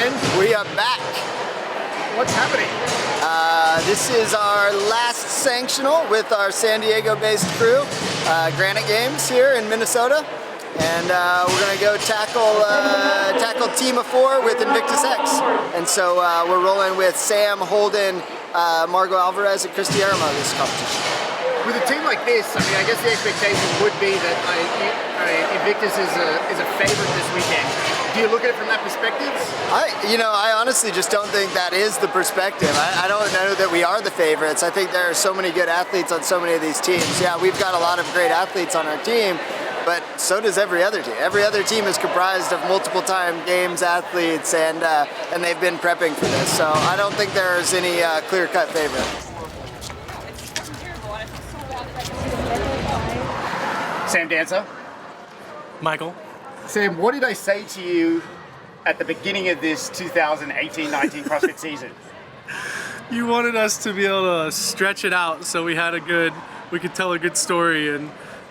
again. We are back. What's happening? This is our last sanctional with our San Diego-based crew, Granite Games here in Minnesota, and we're going to go tackle Team of 4 with Invictus X. And so we're rolling with Sam, Holden, Margaux Alvarez, and Kristi Erarmo this competition. With a team like this, I mean, I guess the expectation would be that Invictus is a favorite this weekend. Do you look at it from that perspective? I honestly just don't think that is the perspective. I don't know that we are the favorites. I think there are so many good athletes on so many of these teams. Yeah, we've got a lot of great athletes on our team, but so does every other team. Every other team is comprised of multiple-time games athletes, and they've been prepping for this. So I don't think there's any clear-cut favorite. Sam Dancer. Michael. Sam, what did I say to you at the beginning of this 2018-19 CrossFit season? You wanted us to be able to stretch it out so we could tell a good story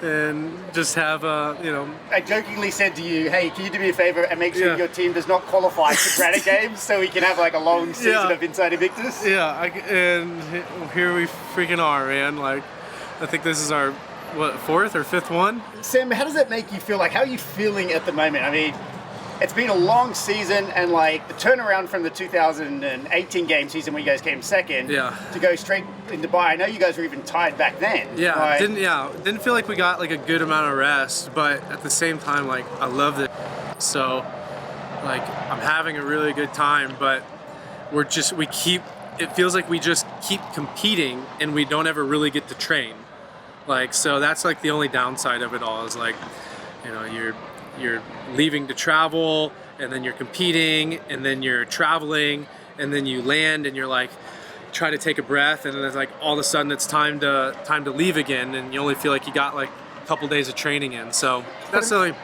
and just have I jokingly said to you, hey, can you do me a favor and make sure your team does not qualify for Granite Games so we can have like a long season of Inside Invictus? Yeah, and here we freaking are, man. Like, I think this is our fourth or fifth one? Sam, how does that make you feel? Like, how are you feeling at the moment? I mean, it's been a long season, and like the turnaround from the 2018 game season when you guys came second to go straight into Dubai. I know you guys were even tied back then. Yeah, didn't feel like we got like a good amount of rest, but at the same time, like, I loved it. So, like, I'm having a really good time, but it feels like we just keep competing and we don't ever really get to train. Like, so that's like the only downside of it all is like, you're leaving to travel, and then you're competing, and then you're traveling, and then you land and you're like, try to take a breath, and then it's like all of a sudden it's time to leave again, and you only feel like you got like a couple days of training in. So that's the only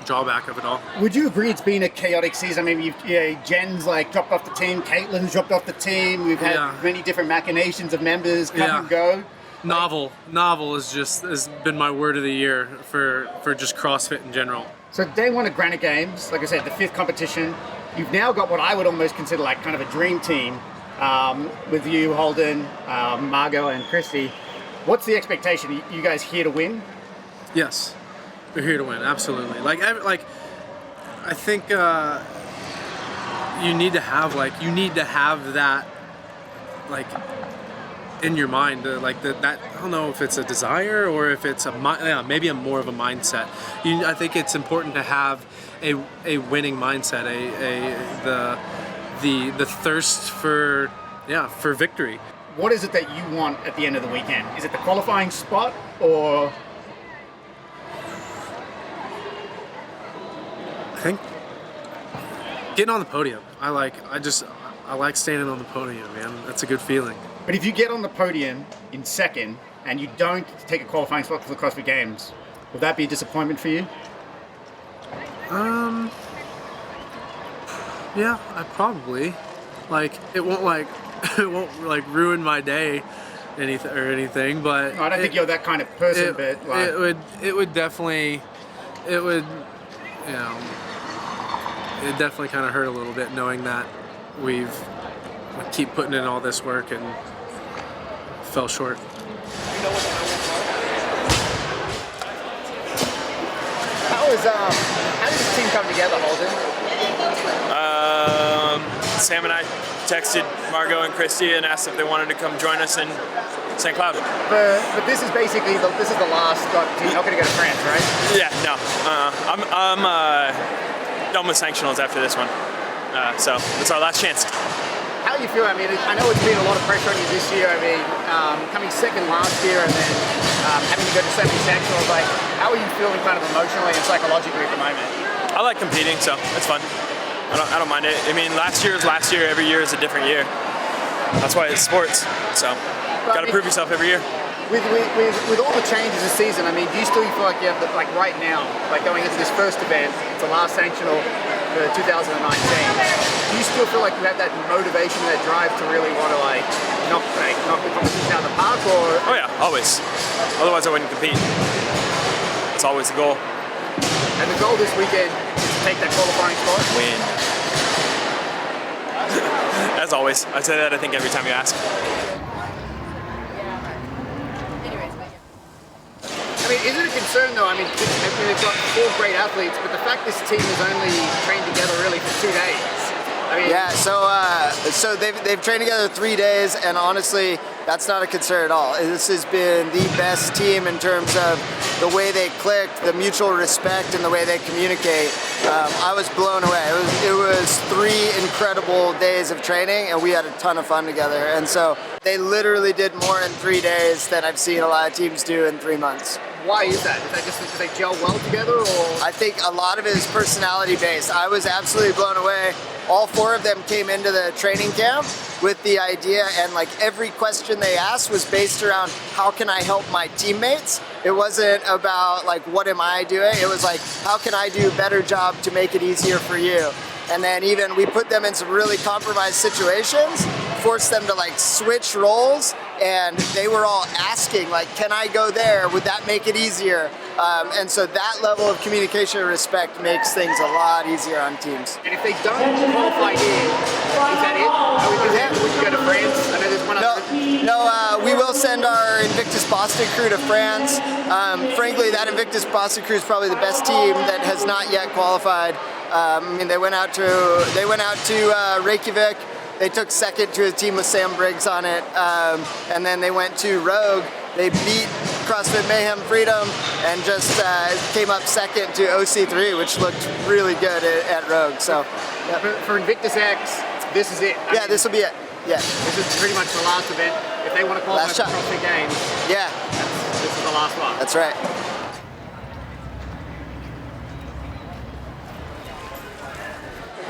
drawback of it all. Would you agree it's been a chaotic season? I mean, Jen's like dropped off the team, Caitlin's dropped off the team. We've had many different machinations of members come and go. Novel has been my word of the year for just CrossFit in general. So day one of Granite Games, like I said, the 5th competition. You've now got what I would almost consider like kind of a dream team with you, Holden, Margaux, and Kristi. What's the expectation? You guys here to win? Yes, we're here to win. Absolutely. Like I think you need to have that like in your mind, like that. I don't know if it's a desire or if it's maybe more of a mindset. I think it's important to have a winning mindset, the thirst for victory. What is it that you want at the end of the weekend? Is it the qualifying spot or? I think getting on the podium. I like standing on the podium, man. That's a good feeling. But if you get on the podium in second and you don't take a qualifying spot for the CrossFit Games, will that be a disappointment for you? Yeah, I probably. Like, it won't ruin my day or anything, but I don't think you're that kind of person, but like, it would definitely kind of hurt a little bit knowing that we keep putting in all this work and fell short. How did this team come together, Holden? Sam and I texted Margaux and Kristi and asked if they wanted to come join us in St. Cloud. But this is basically the last team. You're not going to go to France, right? Yeah, no. I'm done with sanctionals after this one, so it's our last chance. How do you feel? I mean, I know it's been a lot of pressure on you this year. I mean, coming second last year and then having to go to 70 sectionals. Like, how are you feeling kind of emotionally and psychologically at the moment? I like competing, so it's fun. I don't mind it. I mean, last year is last year. Every year is a different year. That's why it's sports. So, got to prove yourself every year. With all the changes this season, I mean, do you still feel like you have, like right now, like going into this first event, it's the last sanctional for 2019, do you still feel like you have that motivation, that drive to really want to knock the competition out of the park, or? Oh yeah, always. Otherwise I wouldn't compete. It's always the goal. And the goal this weekend is to take that qualifying spot? Win. as always. I say that I think every time you ask. I mean, is it a concern though? I mean, they've got 4 great athletes, but the fact this team has only trained together really for 2 days. I mean, yeah, so they've trained together 3 days, and honestly, that's not a concern at all. This has been the best team in terms of the way they click, the mutual respect, and the way they communicate. I was blown away. It was 3 incredible days of training, and we had a ton of fun together. And so they literally did more in 3 days than I've seen a lot of teams do in 3 months. why is that? Is that just because they gel well together, or? I think a lot of it is personality based. I was absolutely blown away. All 4 of them came into the training camp with the idea, and like every question they asked was based around how can I help my teammates. It wasn't about like what am I doing, it was like how can I do a better job to make it easier for you. And then even we put them in some really compromised situations, forced them to like switch roles, and they were all asking like, can I go there? Would that make it easier? And so that level of communication and respect makes things a lot easier on teams. And if they don't qualify here, is that it? Would you go to France? I know there's one other. No, we will send our Invictus Boston crew to France. Frankly, that Invictus Boston crew is probably the best team that has not yet qualified. I mean, they went out to Reykjavik. They took second to a team with Sam Briggs on it, and then they went to Rogue. They beat CrossFit Mayhem Freedom and just came up second to OC3, which looked really good at Rogue. So, yeah. For Invictus X, this is it. Yeah, this will be it. Yeah. This is pretty much the last event. If they want to qualify for CrossFit Games, yeah, this is the last one. That's right.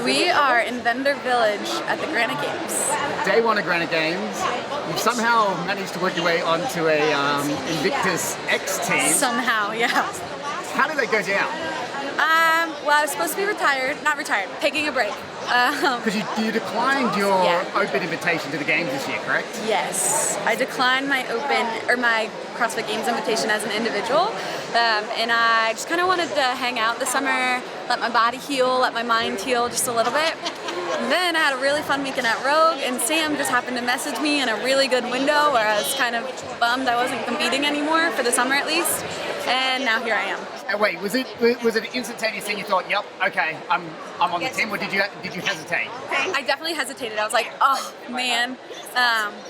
We are in Vendor Village at the Granite Games. Day 1 of Granite Games, you've somehow managed to work your way onto a Invictus X team. Somehow, yeah. How did that go down? Well, I was supposed to be taking a break. Because you declined your open invitation to the games this year, correct? Yes, I declined my my CrossFit Games invitation as an individual, and I just kind of wanted to hang out this summer, let my body heal, let my mind heal just a little bit. And then I had a really fun weekend at Rogue, and Sam just happened to message me in a really good window where I was kind of bummed I wasn't competing anymore, for the summer at least, and now here I am. Wait, was it an instantaneous thing? You thought, yep, okay, I'm on the team, or did you hesitate? I definitely hesitated. I was like, oh man,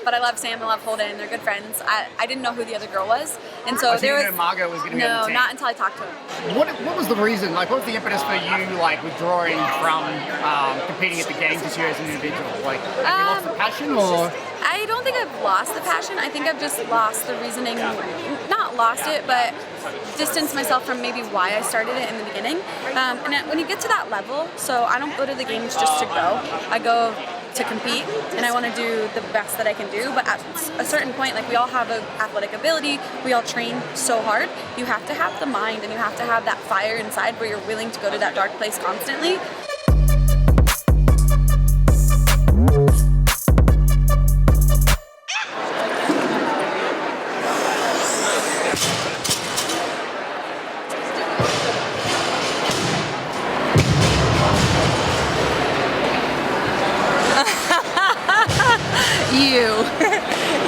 but I love Sam, I love Holden, they're good friends. I didn't know who the other girl was, and so there was. You didn't know Margaux was going to be on the team? No, not until I talked to him. What was the reason? Like, what was the impetus for you, like, withdrawing from competing at the games this year as an individual? Like, have you lost the passion, or? I don't think I've lost the passion. I think I've just lost the reasoning. Not lost it, but distanced myself from maybe why I started it in the beginning. And when you get to that level, so I don't go to the games just to go. I go to compete, and I want to do the best that I can do. But at a certain point, like, we all have an athletic ability, we all train so hard. You have to have the mind, and you have to have that fire inside where you're willing to go to that dark place constantly.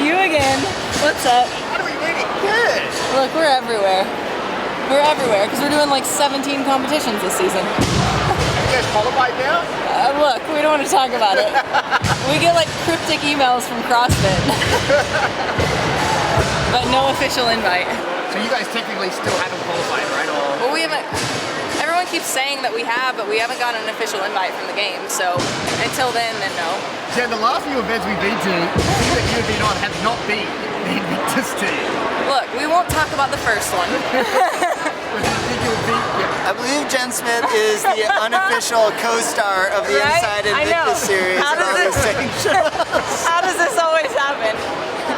You again. What's up? How do we read it? Good. Look, we're everywhere. We're everywhere because we're doing like 17 competitions this season. Are you guys qualified now? Look, we don't want to talk about it. We get like cryptic emails from CrossFit, but no official invite. So you guys technically still haven't qualified, right? Or? Well, we haven't. Everyone keeps saying that we have, but we haven't gotten an official invite from the game. So until then no. Jen, the last few events we've been to, the team that you've been on have not been the Invictus team. Look, we won't talk about the first one. I believe Jen Smith is the unofficial co-star of the Inside Invictus series. How does this always happen?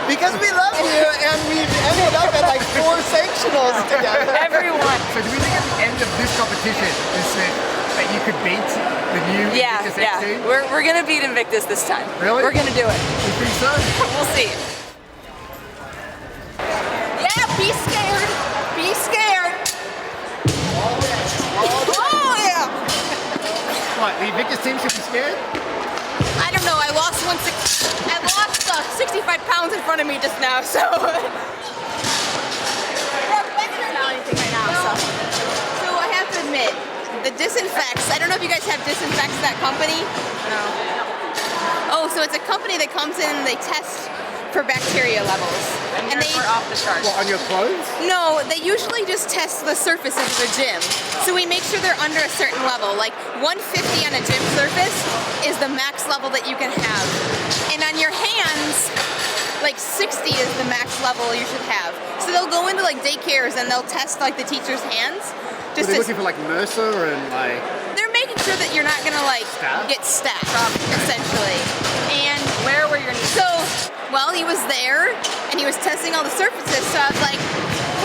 Because we love you, and we've ended up at like 4 sanctionals together. Everyone. So do we think at the end of this competition is that you could beat the new Invictus X team? We're gonna beat Invictus this time. Really? We're gonna do it. You think so? We'll see. Yeah, be scared. Be scared. Oh yeah. What, the Invictus team should be scared? I don't know. I lost once pounds in front of me just now, so. So I have to admit, the Disinfects, I don't know if you guys have Disinfects, that company? No. Oh, so it's a company that comes in and they test for bacteria levels. And they are off the charts. What, on your clothes? No, they usually just test the surfaces of the gym. So we make sure they're under a certain level. Like 150 on a gym surface is the max level that you can have. And on your hands, like 60 is the max level you should have. So they'll go into like daycares and they'll test like the teacher's hands. Are they looking for like MRSA and like... They're making sure that you're not gonna like get stabbed, essentially. And Where were your knees? so, well, he was there and he was testing all the surfaces. So I was like,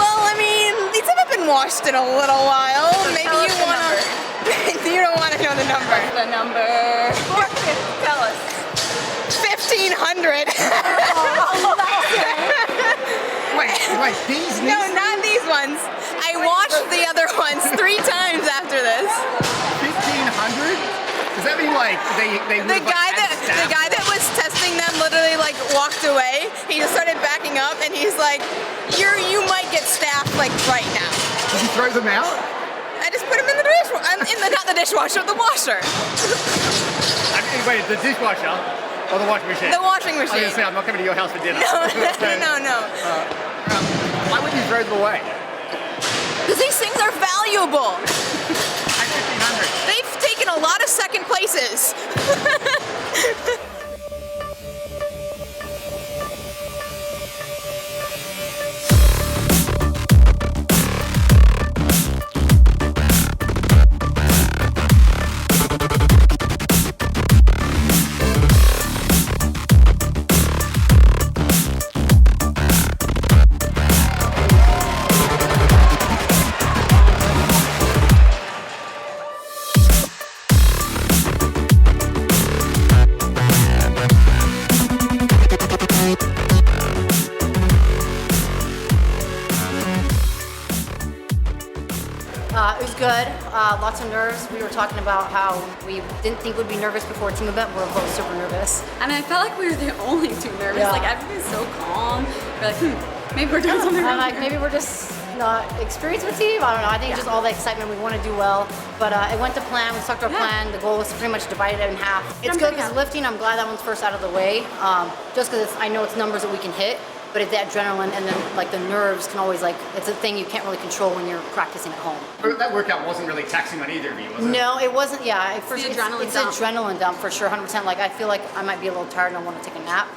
well, I mean, these haven't been washed in a little while. Maybe tell you us the wanna. You don't want to know the number. The number. Tell us. 1,500. Wait, these knees? No, not these ones. I washed the other ones 3 times after this. 1,500? Does that mean like they The guy that was testing them literally like walked away. He just started backing up and he's like, you might get staffed like right now. Did you throw them out? I just put them in the dishwasher. Not the dishwasher, the washer. Wait, the dishwasher or the washing machine? The washing I was machine. gonna say I'm not coming to your house for dinner. No. Why would you throw them away? Because these things are valuable. At 1,500. They've taken a lot of second places. It was good, lots of nerves. We were talking about how we didn't think we'd be nervous before a team event. We were both super nervous. And I felt like we were the only two nervous. Yeah. Like everybody's so calm. We're like, maybe we're doing something wrong. Like maybe we're just not experienced with team. I don't know. I think just all the excitement. We want to do well, but it went to plan. We stuck to our plan. The goal was to pretty much divide it in half. It's good because lifting. I'm glad that one's first out of the way. Just because I know it's numbers that we can hit. But it's the adrenaline and then like the nerves can always like, it's a thing you can't really control when you're practicing at home. But that workout wasn't really taxing on either of you, was it? No, it wasn't, yeah. It's Adrenaline dump for sure, 100%. Like I feel like I might be a little tired and I want to take a nap.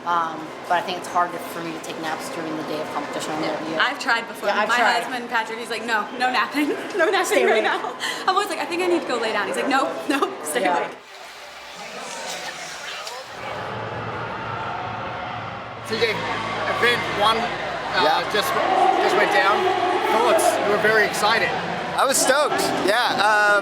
But I think it's hard for me to take naps during the day of competition. I've tried before. Yeah, I've My tried. husband, Patrick, he's like, no napping. No napping Stay right awake. now. I'm always like, I think I need to go lay down. He's like, no, stay Yeah. awake. So you gave event 1 just went down. Thoughts? You were very excited. I was stoked. Yeah.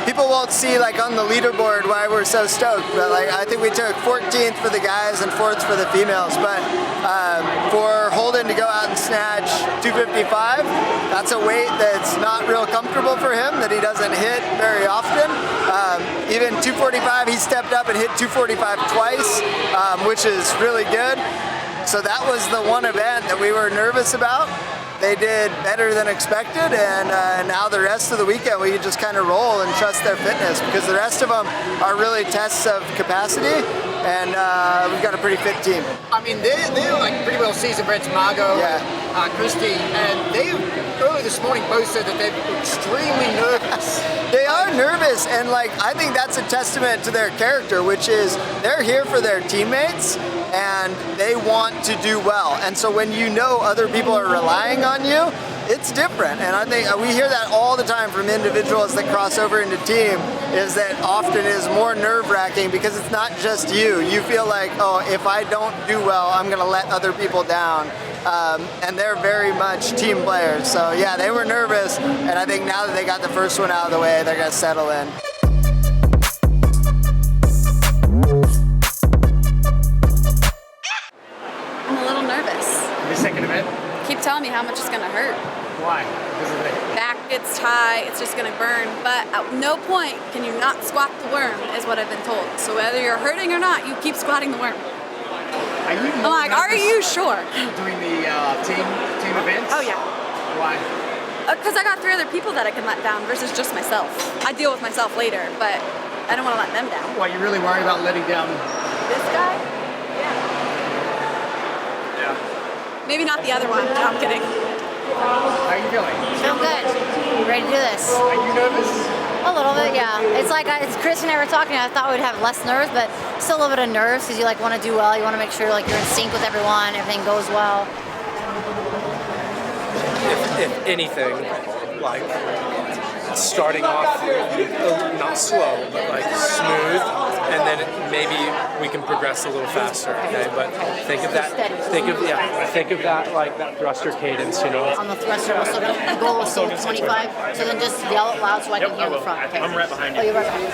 People won't see like on the leaderboard why we're so stoked, but like I think we took 14th for the guys and 4th for the females. But for Holden to go out and snatch 255, that's a weight that's not real comfortable for him, that he doesn't hit very often. Even 245, he stepped up and hit 245 twice, which is really good. So that was the one event that we were nervous about. They did better than expected, and now the rest of the weekend we can just kind of roll and trust their fitness, because the rest of them are really tests of capacity, and we've got a pretty fit team. I mean, they're like pretty well seasoned vets, Margaux, Kristi, and they early this morning both said that they're extremely nervous. They are nervous, and like I think that's a testament to their character, which is they're here for their teammates and they want to do well. And so when you know other people are relying on you, it's different. And I think we hear that all the time from individuals that cross over into team, is that often is more nerve-wracking because it's not just you. You feel like, oh, if I don't do well, I'm gonna let other people down. And they're very much team players. So yeah, they were nervous, and I think now that they got the first one out of the way, they're gonna settle in. I'm a little nervous. The second event? Keep telling me how much it's gonna hurt. Why? Because of the Back gets tight, it's just gonna burn. But at no point can you not squat the worm, is what I've been told. So whether you're hurting or not, you keep squatting the worm. I'm like, are you sure? Doing the team events? Oh yeah. Why? Because I got 3 other people that I can let down versus just myself. I deal with myself later, but I don't want to let them down. Why, you really worried about letting down This guy? Yeah. Maybe not the other one. No, I'm kidding. How are you feeling? I'm good. Ready to do this. Are you nervous? A little bit, yeah. It's like it's Chris and I were talking. I thought we'd have less nerves, but still a little bit of nerves because you like want to do well. You want to make sure like you're in sync with everyone, everything goes well. If anything, like starting off not slow, but like smooth, and then maybe we can progress a little faster. Okay, but think of that like that thruster cadence, you know. On the thruster, the goal is still 25. So then just yell it loud so I can hear the front. Okay. I'm right behind you. Oh, you're right behind me.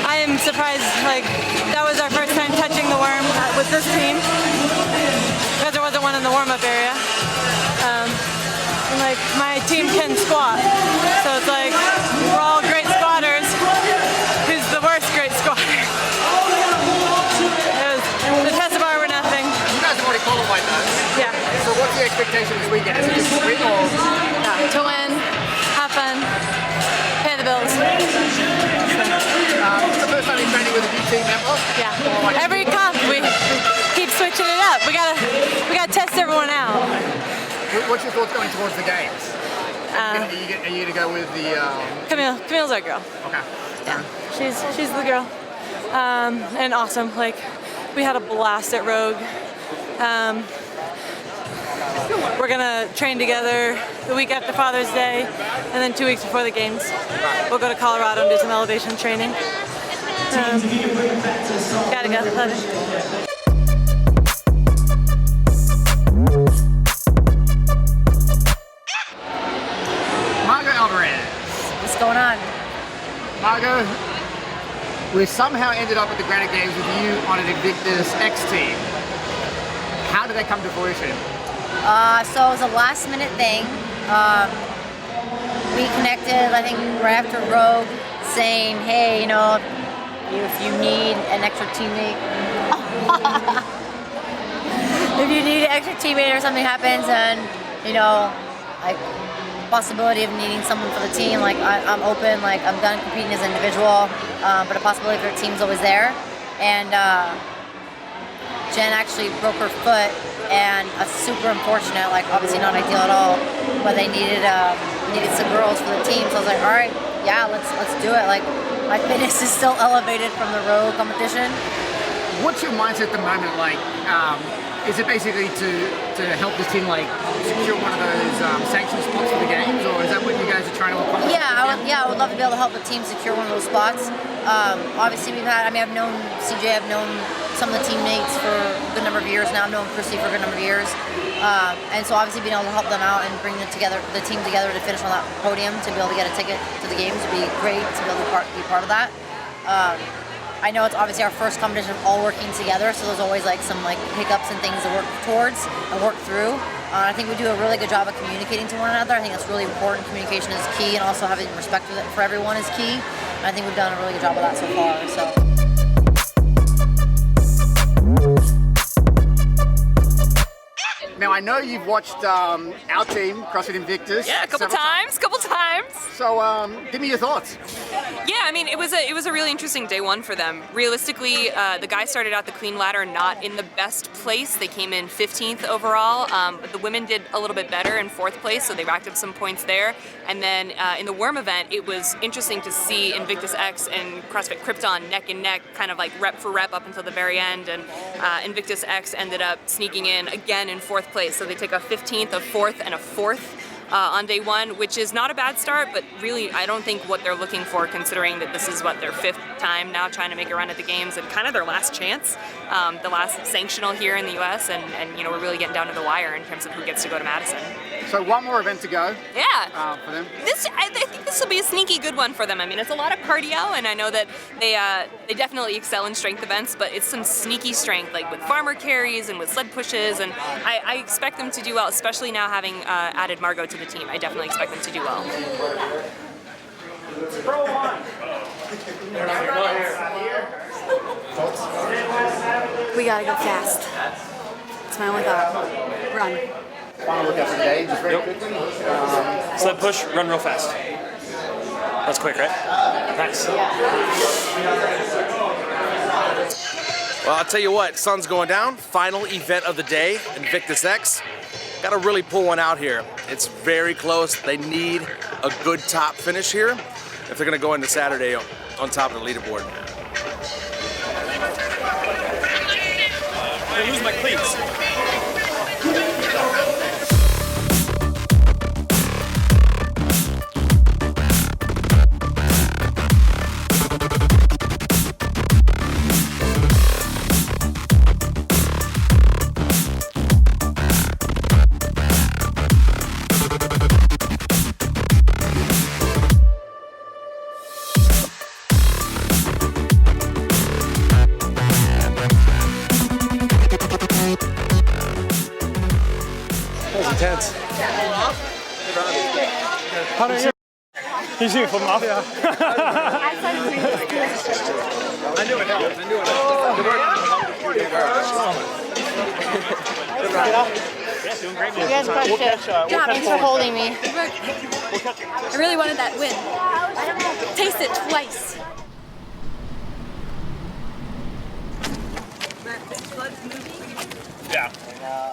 I am surprised, like, that was our first time touching the worm with this team, because there wasn't one in the warm-up area. And like, my team can squat, so it's like, we're all great squatters. Who's the worst great squatter? It was the test bar were nothing. You guys have already qualified though. Yeah. So what's the expectation this weekend? Is it just win or? To win, have fun, pay the bills. This is the first time you're training with a new team member? Yeah. Every comp we keep switching it up. We gotta test everyone out. What's your thoughts going towards the games? Are you gonna go with the? Camille's our girl. Okay. Yeah. She's the girl. And awesome. Like, we had a blast at Rogue. We're gonna train together the week after Father's Day, and then 2 weeks before the games. We'll go to Colorado and do some elevation training. Gotta go. Love it. Margaux Alvarez. What's going on? Margaux, we somehow ended up at the Granite Games with you on an Invictus X team. How did that come to fruition? So it was a last minute thing. We connected, I think, right after Rogue, saying, hey, you know, if you need an extra teammate, if you need an extra teammate or something happens, and you know, like possibility of needing someone for the team, like I'm open, like I'm done competing as an individual, but a possibility for a team's always there. And Jen actually broke her foot, and super unfortunate, like obviously not ideal at all, but they needed some girls for the team, so I was like, all right, yeah, let's do it. Like, my fitness is still elevated from the road competition. What's your mindset at the moment? Like, is it basically to help this team like secure one of those sanction spots for the games, or is that what you guys are trying to accomplish? Yeah, I would love to be able to help the team secure one of those spots. Obviously, I've known CJ, I've known some of the teammates for a good number of years now. I've known Kristi for a good number of years, and so obviously being able to help them out and bring the team together to finish on that podium, to be able to get a ticket to the games would be great to be able to be part of that. I know it's obviously our first competition of all working together, so there's always like some like hiccups and things to work towards and work through. I think we do a really good job of communicating to one another. I think that's really important. Communication is key, and also having respect for everyone is key. And I think we've done a really good job of that so far. So. Now, I know you've watched our team, CrossFit Invictus. Yeah, a couple times. So give me your thoughts. Yeah, I mean, it was a really interesting day one for them. Realistically, the guys started out the clean ladder not in the best place. They came in 15th overall, but the women did a little bit better in 4th place, so they racked up some points there. And then in the worm event, it was interesting to see Invictus X and CrossFit Krypton neck and neck, kind of like rep for rep up until the very end. And Invictus X ended up sneaking in again in 4th place, so they took a 15th, a 4th, and a 4th. On day one, which is not a bad start, but really I don't think what they're looking for, considering that this is what their 5th time now trying to make a run at the games and kind of their last chance, the last sanctional here in the US, and you know, we're really getting down to the wire in terms of who gets to go to Madison. So one more event to go. Yeah. For them. I think this will be a sneaky good one for them. I mean, it's a lot of cardio, and I know that they definitely excel in strength events, but it's some sneaky strength, like with farmer carries and with sled pushes, and I expect them to do well, especially now having added Margaux to the team. I definitely expect them to do well. We gotta go fast. That's my only thought. Run. Final workout for the day, just very quickly. Sled push, run real fast. That's quick, right? Nice. Well, I'll tell you what, sun's going down. Final event of the day, Invictus X. Got to really pull one out here. It's very close. They need a good top finish here if they're going to go into Saturday on top of the leaderboard. I'm gonna lose my cleats. Intense. How do you? He's here from off. Yeah. I knew it helped. You guys crushed it. Thanks for holding me. I really wanted that win. Taste it twice. Yeah.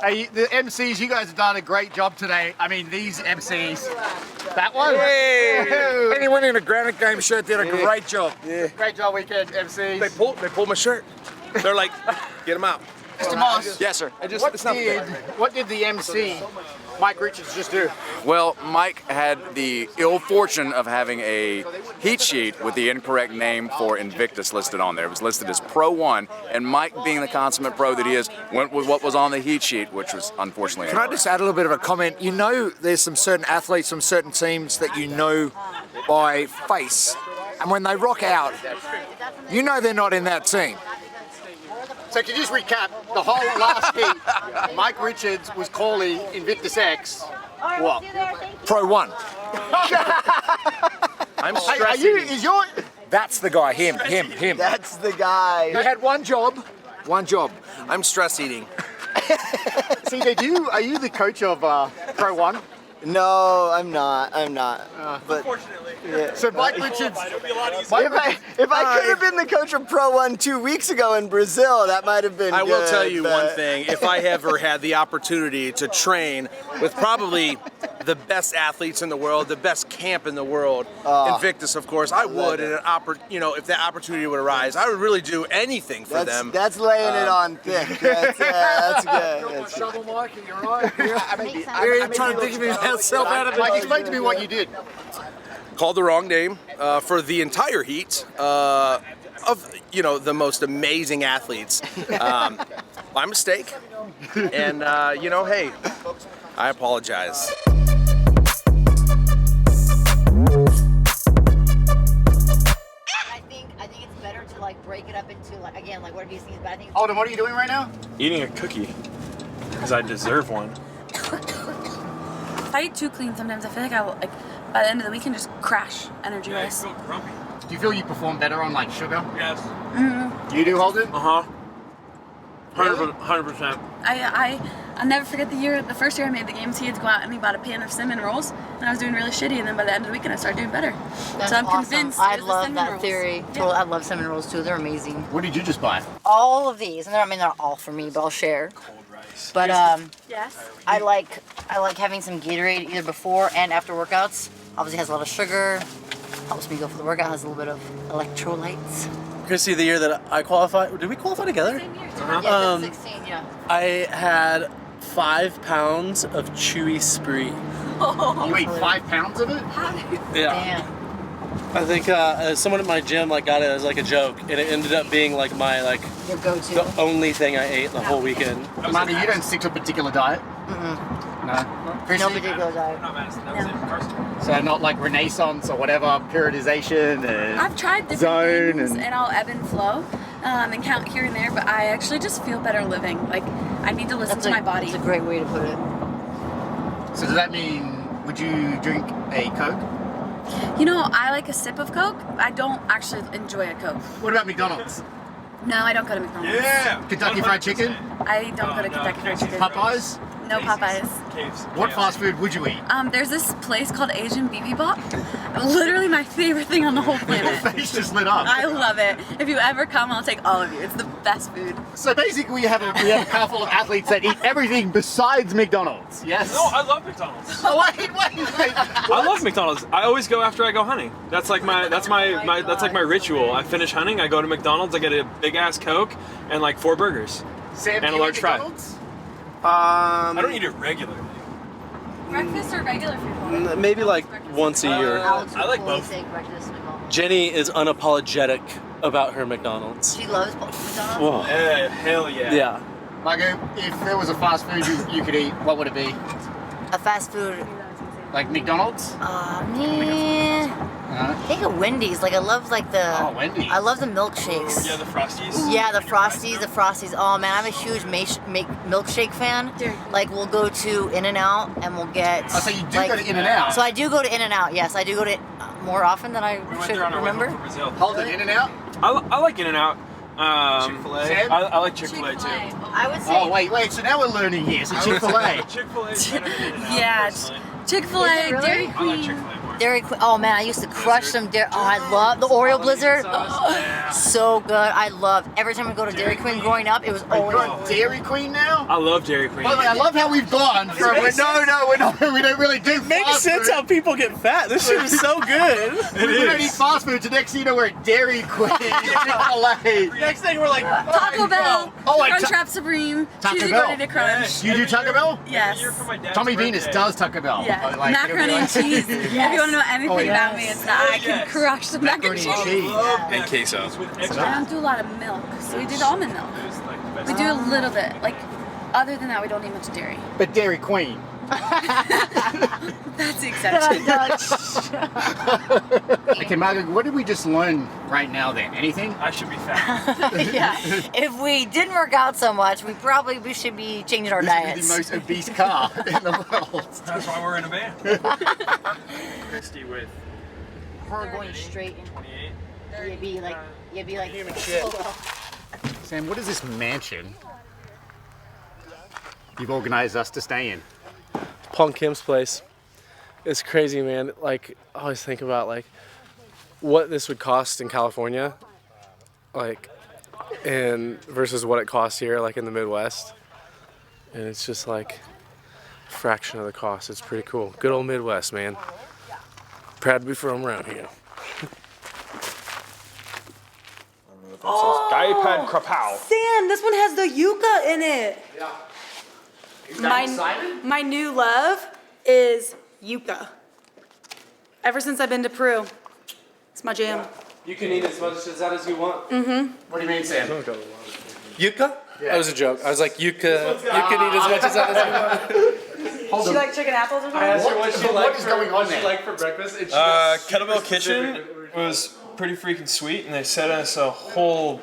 Hey, the MCs, you guys have done a great job today. I mean, these MCs. That one? Hey! Anyone in a Granite Games shirt did a great job. Yeah. Great job weekend, MCs. They pulled my shirt. They're like, get him out. Mr. Moss. Yes, sir. What did the MC, Mike Richards, just do? Well, Mike had the ill fortune of having a heat sheet with the incorrect name for Invictus listed on there. It was listed as Pro 1, and Mike, being the consummate pro that he is, went with what was on the heat sheet, which was unfortunately Can I just add a little bit of a comment? You know there's some certain athletes from certain teams that you know by face, and when they rock out, you know they're not in that team. So can you just recap the whole last heat? Mike Richards was calling Invictus X what? Pro 1. I'm stressing. That's the guy, him. That's the guy. He had one job. I'm stress eating. CJ, are you the coach of Pro 1? No, I'm not. But Unfortunately. Yeah. So Mike Richards. If I could have been the coach of Pro 1 2 weeks ago in Brazil, that might have been I will good, tell you but... one thing. If I ever had the opportunity to train with probably the best athletes in the world, the best camp in the world, Invictus, of course, I would. And if that opportunity would arise, I would really do anything for them. That's laying it on thick. That's good. Shovel, Mike, and you're right. You're trying to think of yourself out of it. Mike, explain to me what you did. Called the wrong name for the entire heat of the most amazing athletes. My mistake, and hey, I apologize. I think it's better to break it up into what are these things? But I think. Holden, what are you doing right now? Eating a cookie, because I deserve one. If I eat too clean, sometimes I feel like I will, by the end of the weekend, just crash energy-wise. Do you feel you perform better on sugar? Yes. You do, Holden? Uh-huh. 100%. I'll never forget the first year I made the games. He had to go out and he bought a pan of cinnamon rolls, and I was doing really shitty. And then by the end of the weekend, I started doing better. That's so I'm awesome. convinced. I it was the love cinnamon that rolls. theory. Yeah. Totally, I love cinnamon rolls too. They're amazing. What did you just buy? All of these, and I mean they're all for me, but I'll share. But Yes. I like having some Gatorade either before and after workouts. Obviously has a lot of sugar. Helps me go for the workout. Has a little bit of electrolytes. Kristi, the year that I qualified, did we qualify together? Same year. Yeah, 16. Yeah. I had 5 pounds of chewy Spree. You ate 5 pounds of it? Yeah. Damn. I think someone at my gym like got it as like a joke, and it ended up being like my your go-to. the only thing I ate the whole weekend. Amanda, you don't stick to a particular diet? No. Kristi? No particular diet. So not like Renaissance or whatever, periodization and I've tried different zone things, and and I'll ebb and flow and count here and there. But I actually just feel better living. Like I need to listen to my body. That's a great way to put it. So does that mean, would you drink a Coke? You know, I like a sip of Coke. I don't actually enjoy a Coke. What about McDonald's? No, I don't go to McDonald's. Kentucky Fried Chicken? I don't go to Kentucky Fried Chicken. Popeyes? No Popeyes. What fast food would you eat? There's this place called Asian bibimbap. Literally my favorite thing on the whole planet. Your face just lit up. I love it. If you ever come, I'll take all of you. It's the best food. So basically we have a car full of athletes that eat everything besides McDonald's, yes? No, I love McDonald's. Oh, wait. I love McDonald's. I always go after I go hunting. That's like my ritual. I finish hunting, I go to McDonald's, I get a big ass Coke and like 4 burgers. Sam, and do a you large eat fry. McDonald's? I don't eat it regularly. Breakfast or regular food? Maybe like once a year. I like both. Jenny is unapologetic about her McDonald's. She loves McDonald's. Whoa. Yeah, hell yeah. Yeah. Margaux, if there was a fast food you could eat, what would it be? A fast food. Like McDonald's? Man. I think of Wendy's. Like I love like the. Oh, Wendy's. I love the milkshakes. Yeah, the Frosties. Yeah, the Frosties. Oh man, I'm a huge milkshake fan. Like we'll go to In-N-Out and we'll get. Oh, so you do like, go to In-N-Out? So I do go to In-N-Out. Yes, I do go to it more often than I should remember. Holden, In-N-Out? I like In-N-Out. Chick-fil-A? I like Chick-fil-A too. I would say. Oh, wait, so now we're learning here. So Chick-fil-A. Chick-fil-A. Yeah, Chick-fil-A, really? Dairy I like Queen. Chick-fil-A more. Dairy Queen. Oh man, I used to crush some Dairy. Oh, I love the Oreo Blizzard. So good. I love every time we go to Dairy Queen. Growing up, it was always. You're on Dairy Queen now? I love Dairy Queen. By the way, I love how we've gone from we don't really do Makes fast sense food. how people get fat. This shit is so good. We don't eat fast food. The next thing you know, we're at Dairy Queen, Chick-fil-A. Next thing we're like Taco Bell, Oh, and Crunchwrap Supreme, Taco Cheesy Bell. Gordita Crunch. You do Taco Bell? Yes. Tommy Venus does Taco Bell. Yeah. Like, Macaroni and cheese. If you want to know anything about me, it's that I can crush the macaroni and cheese. And queso. I don't do a lot of milk, so we did almond milk. We do a little bit. Like, other than that, we don't eat much dairy. But Dairy Queen. That's the exception. Okay, Margaux, what did we just learn right now then? Anything? I should be fat. Yeah. If we didn't work out so much, we should be changing our This diets. is the most obese car in the world. That's why we're in a band. Kristi with Her going straight in. 28. You'd be like Human shit. Sam, what is this mansion you've organized us to stay in? Paul Kim's place. It's crazy, man. Like, I always think about like what this would cost in California, like, and versus what it costs here, like in the Midwest. And it's just like a fraction of the cost. It's pretty cool. Good old Midwest, man. Proud to be from around here. Gaipad Krapow. Sam, this one has the yucca in it. My new love is yucca. Ever since I've been to Peru, it's my jam. You can eat as much of that as you want. Mm-hmm. What do you mean, Sam? Yucca? That was a joke. I was like, yucca. You can eat as much of that as you want. She like chicken apples or something? I asked her what she liked is going on what she there? liked for breakfast. And she Kettlebell Kitchen was pretty freaking sweet, and they sent us a whole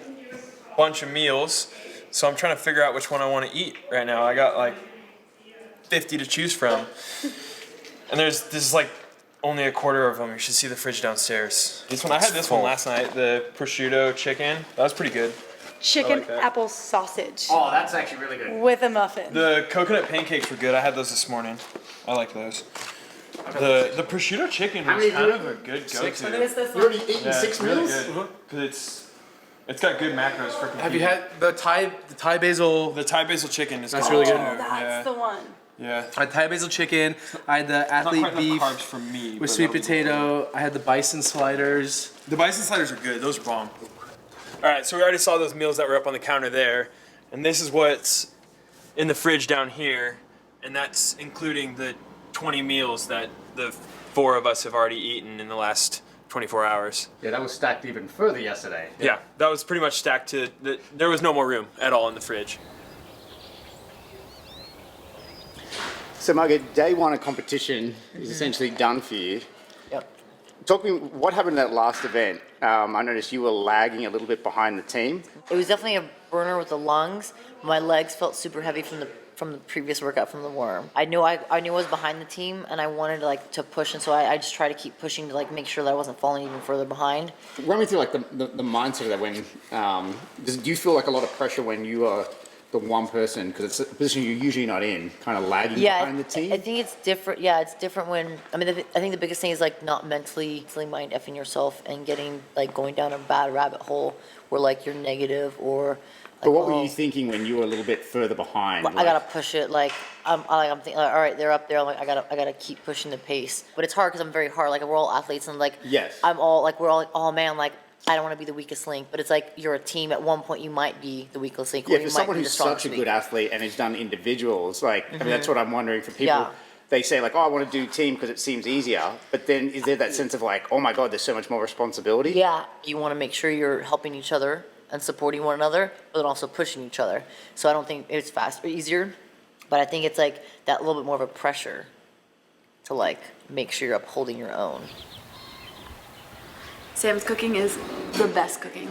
bunch of meals. So I'm trying to figure out which one I want to eat right now. I got like 50 to choose from, and this is like only a quarter of them. You should see the fridge downstairs. I had this one last night, the prosciutto chicken. That was pretty good. chicken like that. apple sausage Oh, that's actually really good. with a muffin. The coconut pancakes were good. I had those this morning. I like those. The prosciutto chicken was kind of a good go-to. You already eaten 6 really meals? good. 'Cause it's got good macros for competing. Have you had the Thai basil? The Thai basil chicken is That's good really too. good. That's the one. Yeah. I had Thai basil chicken. I had the athlete Not quite beef enough carbs for me, with but sweet that'll be potato. I had the bison sliders. The bison sliders are good. Those are bomb. All right, so we already saw those meals that were up on the counter there, and this is what's in the fridge down here, and that's including the 20 meals that the 4 of us have already eaten in the last 24 hours. Yeah, that was stacked even further yesterday. Yeah, that was pretty much stacked to there was no more room at all in the fridge. So Margaux, day 1 of competition is essentially done for you. Yep. Talk to me, what happened at that last event? I noticed you were lagging a little bit behind the team. It was definitely a burner with the lungs. My legs felt super heavy from the previous workout from the worm. I knew I was behind the team, and I wanted to push, and so I just tried to keep pushing to make sure that I wasn't falling even further behind. Run me through the mindset of that when, do you feel like a lot of pressure when you are the one person, because it's a position you're usually not in, kind of lagging behind the team? I think it's different. Yeah, it's different when, I think the biggest thing is not mentally mind effing yourself and getting, going down a bad rabbit hole where you're negative or. But what were you thinking when you were a little bit further behind? I gotta push it. I'm thinking, all right, they're up there. I'm I gotta keep pushing the pace. But it's hard because I'm very hard. We're all athletes, and yes, I'm all we're all oh man, I don't want to be the weakest link. But it's you're a team. At one point, you might be the weakest link. Yeah, or you for might someone be who's the such a link. good athlete and has done individuals, I mean, that's what I'm wondering for people. Yeah. They say oh, I want to do team because it seems easier. But then is there that sense of oh my God, there's so much more responsibility? Yeah, you want to make sure you're helping each other and supporting one another, but then also pushing each other. So I don't think it's faster, easier, but I think it's that little bit more of a pressure to make sure you're upholding your own. Sam's cooking is the best cooking.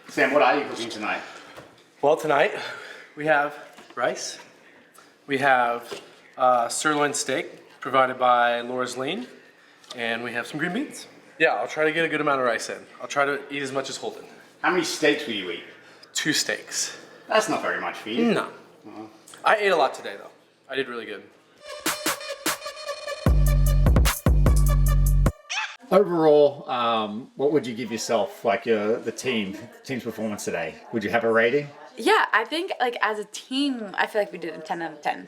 Sam, what are you cooking tonight? Well, tonight we have rice. We have sirloin steak provided by Laura's Lean, and we have some green beans. Yeah, I'll try to get a good amount of rice in. I'll try to eat as much as Holden. How many steaks will you eat? 2 steaks. That's not very much for you. No. I ate a lot today, though. I did really good. Overall, what would you give yourself, the team's performance today? Would you have a rating? Yeah, I think as a team, I feel like we did a 10 out of 10.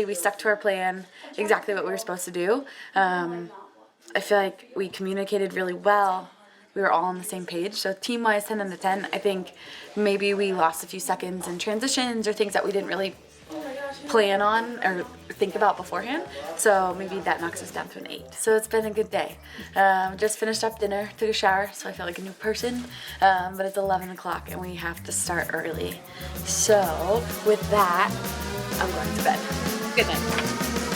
We stuck to our plan, exactly what we were supposed to do. I feel like we communicated really well. We were all on the same page. So team-wise, 10 out of 10. I think maybe we lost a few seconds in transitions or things that we didn't really plan on or think about beforehand. So maybe that knocks us down to an 8. So it's been a good day. Just finished up dinner, took a shower, so I feel like a new person. But it's 11 o'clock and we have to start early. So with that, I'm going to bed. Good night.